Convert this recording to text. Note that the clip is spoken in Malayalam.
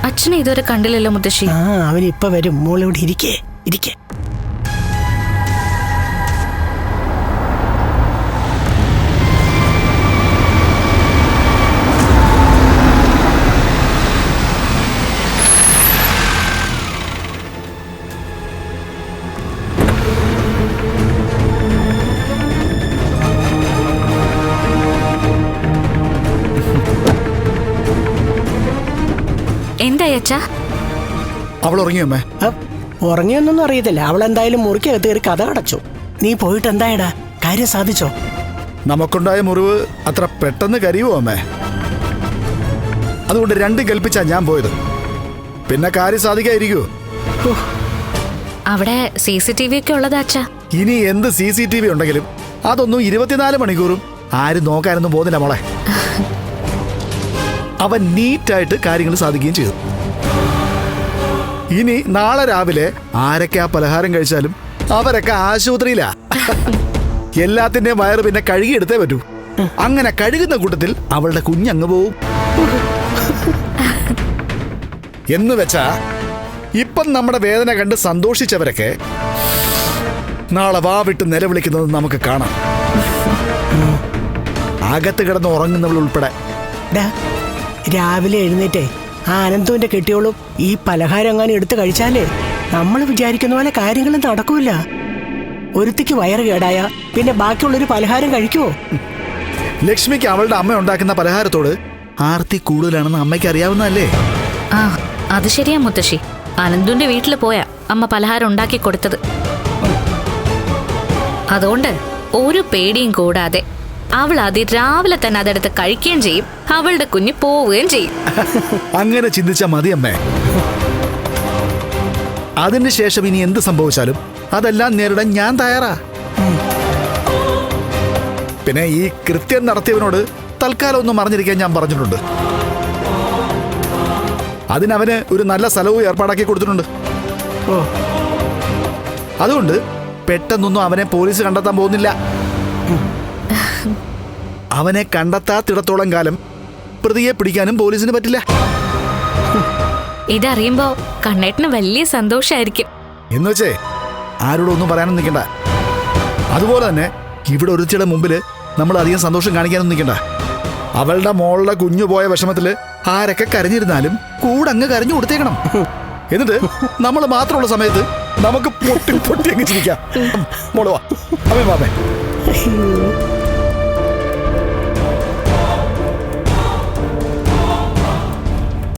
അച്ഛനെ ഇതുവരെ കണ്ടില്ലല്ലോ മുത്തശ്ശി. ആ അവനിപ്പ വരും. മോളിവിടെ ഇരിക്കേ ഇരിക്കേ. എന്തായി അച്ഛാ? അവൾ ഉറങ്ങിയമ്മേ? ഉറങ്ങിയൊന്നും അറിയത്തില്ല. അവൾ എന്തായാലും മുറിക്കകത്ത് കയറി കഥ അടച്ചു. നീ പോയിട്ട് എന്തായടാ, കാര്യം സാധിച്ചോ? നമുക്കുണ്ടായ മുറിവ് അത്ര പെട്ടെന്ന് കരിയുമോ അമ്മേ? അതുകൊണ്ട് രണ്ടും കൽപ്പിച്ചാ ഞാൻ പോയത്. പിന്നെ കാര്യം സാധിക്കാതിരിക്കുവോ? അവിടെ CCTV ഒക്കെ ഉള്ളതാ അച്ഛാ. ഇനി എന്ത് CCTV ഉണ്ടെങ്കിലും അതൊന്നും 24 മണിക്കൂറും ആരും നോക്കാനൊന്നും പോകുന്നില്ല മോളെ. അവൻ നീറ്റായിട്ട് കാര്യങ്ങൾ സാധിക്കുകയും ചെയ്തു. ഇനി നാളെ രാവിലെ ആരൊക്കെ ആ പലഹാരം കഴിച്ചാലും അവരൊക്കെ ആശുപത്രിയിലാ. എല്ലാത്തിന്റെയും വയറ് പിന്നെ കഴുകിയെടുത്തേ പറ്റൂ. അങ്ങനെ കഴുകുന്ന കൂട്ടത്തിൽ അവളുടെ കുഞ്ഞങ്ങ് പോവും. എന്ന് വെച്ചാ ഇപ്പം നമ്മുടെ വേദന കണ്ട് സന്തോഷിച്ചവരൊക്കെ നാളെ വാ വിട്ട് നിലവിളിക്കുന്നത് നമുക്ക് കാണാം. അകത്ത് കിടന്ന് ഉറങ്ങുന്നവൾ ഉൾപ്പെടെ. രാവിലെ എഴുന്നേറ്റേ ആ അനന്തുവിന്റെ കെട്ടിയോളും ഈ പലഹാരം എങ്ങാനും എടുത്തു കഴിച്ചാലേ നമ്മൾ വിചാരിക്കുന്ന പോലെ കാര്യങ്ങളും നടക്കൂല. ഒരുത്തിക്ക് വയറ് കേടായ പിന്നെ ബാക്കിയുള്ളൊരു പലഹാരം കഴിക്കുവോ? ലക്ഷ്മിക്ക് അവളുടെ അമ്മ ഉണ്ടാക്കുന്ന പലഹാരത്തോട് ആർത്തി കൂടുതലാണെന്ന് അമ്മയ്ക്ക് അറിയാവുന്നതല്ലേ? ആ അത് ശരിയാ മുത്തശ്ശി. അനന്തുന്റെ വീട്ടിൽ പോയാ അമ്മ പലഹാരം ഉണ്ടാക്കി കൊടുത്തത്. അതുകൊണ്ട് ഒരു പേടിയും കൂടാതെ അവൾ രാവിലെ തന്നെ അതെടുത്ത് കഴിക്കുകയും ചെയ്യും. അവളുടെ കുഞ്ഞ് പോവുകയും ചെയ്യും. അങ്ങനെ ചിന്തിച്ചാ മതി അമ്മേ. അതിനുശേഷം ഇനി എന്ത് സംഭവിച്ചാലും അതെല്ലാം നേരിടാൻ ഞാൻ തയ്യാറാ. പിന്നെ ഈ കൃത്യം നടത്തിയവനോട് തൽക്കാലം ഒന്നും മറിഞ്ഞിരിക്കാൻ ഞാൻ പറഞ്ഞിട്ടുണ്ട്. അതിനവന് ഒരു നല്ല സ്ഥലവും ഏർപ്പാടാക്കി കൊടുത്തിട്ടുണ്ട്. അതുകൊണ്ട് പെട്ടെന്നൊന്നും അവനെ പോലീസ് കണ്ടെത്താൻ പോകുന്നില്ല. അവനെ കണ്ടെത്താത്തിടത്തോളം കാലം പ്രതിയെ പിടിക്കാനും പോലീസിന് പറ്റില്ല. ഇതറിയുമ്പോ കണ്ണേട്ടന് വലിയ സന്തോഷായിരിക്കും. എന്ന് വെച്ചേ ആരോടൊന്നും പറയാനും നിൽക്കണ്ട. അതുപോലെ തന്നെ ഇവിടെ ഒരുത്തിയുടെ മുമ്പില് നമ്മൾ അധികം സന്തോഷം കാണിക്കാനൊന്നും നിൽക്കണ്ട. അവളുടെ മോളുടെ കുഞ്ഞു പോയ വിഷമത്തില് ആരൊക്കെ കരഞ്ഞിരുന്നാലും കൂടെ അങ്ങ് കരഞ്ഞു കൊടുത്തേക്കണം. എന്നിട്ട് നമ്മൾ മാത്രമുള്ള സമയത്ത് നമുക്ക് പൊട്ടി പൊട്ടി അങ്ങ് ചിരിക്കാം. മോള് വാ, അമ്മേ.